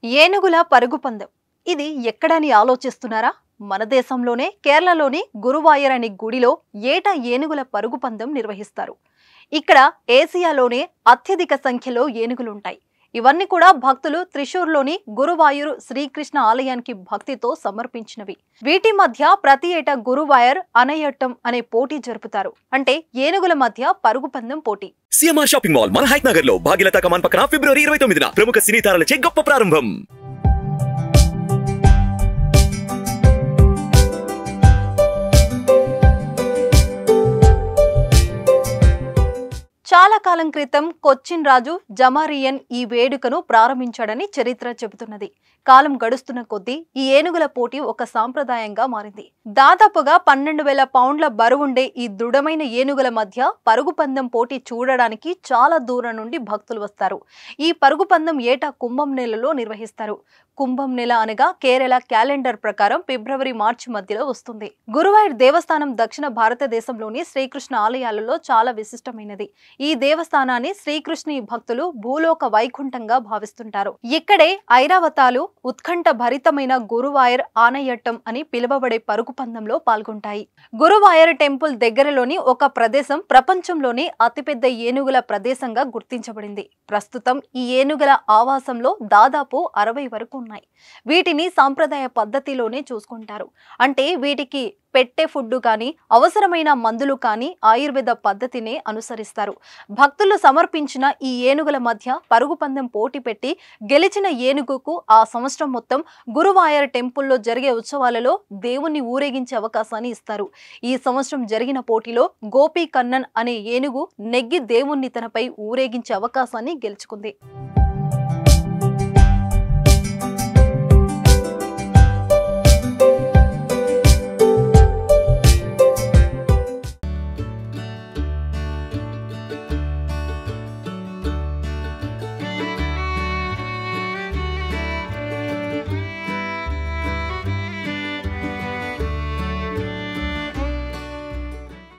ఏనుగుల పరుగు పందెం ఇది ఎక్కడని ఆలోచిస్తున్నారా? మన దేశంలోనే కేరళలోని గురువాయూర్ అనే గుడిలో ఏటా ఏనుగుల పరుగు పందెం నిర్వహిస్తారు. ఇక్కడ ఏసియాలోనే అత్యధిక సంఖ్యలో ఏనుగులుంటాయి. ఇవన్నీ కూడా భక్తులు త్రిశూర్లోని గురువాయూర్ శ్రీకృష్ణ ఆలయానికి భక్తితో సమర్పించినవి. వీటి మధ్య ప్రతి ఏటా గురువాయూర్ అనయట్టం అనే పోటీ జరుపుతారు. అంటే ఏనుగుల మధ్య పరుగు పందెం పోటీ. సిఎంఆర్ షాపింగ్ మాల్ మన హైట్ నగర్ లో భాగ్యలత కమాన్ పక్కన ఫిబ్రవరి 29న ప్రముఖ సినీ తారలచే గొప్ప ప్రారంభం. చాలా కాలం క్రితం కొచ్చిన్ రాజు జమారియన్ ఈ వేడుకను ప్రారంభించాడని చరిత్ర చెబుతున్నది. కాలం గడుస్తున్న కొద్దీ ఈ ఏనుగుల పోటీ ఒక సాంప్రదాయంగా మారింది. దాదాపుగా 12,000 పౌండ్ల బరువుండే ఈ దృఢమైన ఏనుగుల మధ్య పరుగు పందెం పోటీ చూడడానికి చాలా దూరం నుండి భక్తులు వస్తారు. ఈ పరుగు పందెం ఏటా కుంభం నెలలో నిర్వహిస్తారు. కుంభం నెల అనగా కేరళ క్యాలెండర్ ప్రకారం ఫిబ్రవరి మార్చి మధ్యలో వస్తుంది. గురువాయూర్ దేవస్థానం దక్షిణ భారతదేశంలోని శ్రీకృష్ణ ఆలయాలలో చాలా విశిష్టమైనది. ఈ దేవస్థానాన్ని శ్రీకృష్ణి భక్తులు భూలోక వైకుంఠంగా భావిస్తుంటారు. ఇక్కడే ఐరావతాలు ఉత్కంఠ భరితమైన గురువాయూర్ ఆనయట్టం అని పిలువబడే పరుగు పందెంలో పాల్గొంటాయి. గురువాయూర్ టెంపుల్ దగ్గరలోని ఒక ప్రదేశం ప్రపంచంలోని అతిపెద్ద ఏనుగుల ప్రదేశంగా గుర్తించబడింది. ప్రస్తుతం ఈ ఏనుగుల ఆవాసంలో దాదాపు 60 వరకు ఉన్నాయి. వీటిని సాంప్రదాయ పద్ధతిలోనే చూసుకుంటారు. అంటే వీటికి పెట్టే ఫుడ్ కానీ అవసరమైన మందులు కానీ ఆయుర్వేద పద్ధతినే అనుసరిస్తారు. భక్తులు సమర్పించిన ఈ ఏనుగుల మధ్య పరుగు పందెం పోటీ పెట్టి గెలిచిన ఏనుగుకు ఆ సంవత్సరం మొత్తం గురువాయూర్ టెంపుల్లో జరిగే ఉత్సవాలలో దేవుణ్ణి ఊరేగించే అవకాశాన్ని ఇస్తారు. ఈ సంవత్సరం జరిగిన పోటీలో గోపీ కన్నన్ అనే ఏనుగు నెగ్గి దేవుణ్ణి తనపై ఊరేగించే అవకాశాన్ని గెలుచుకుంది.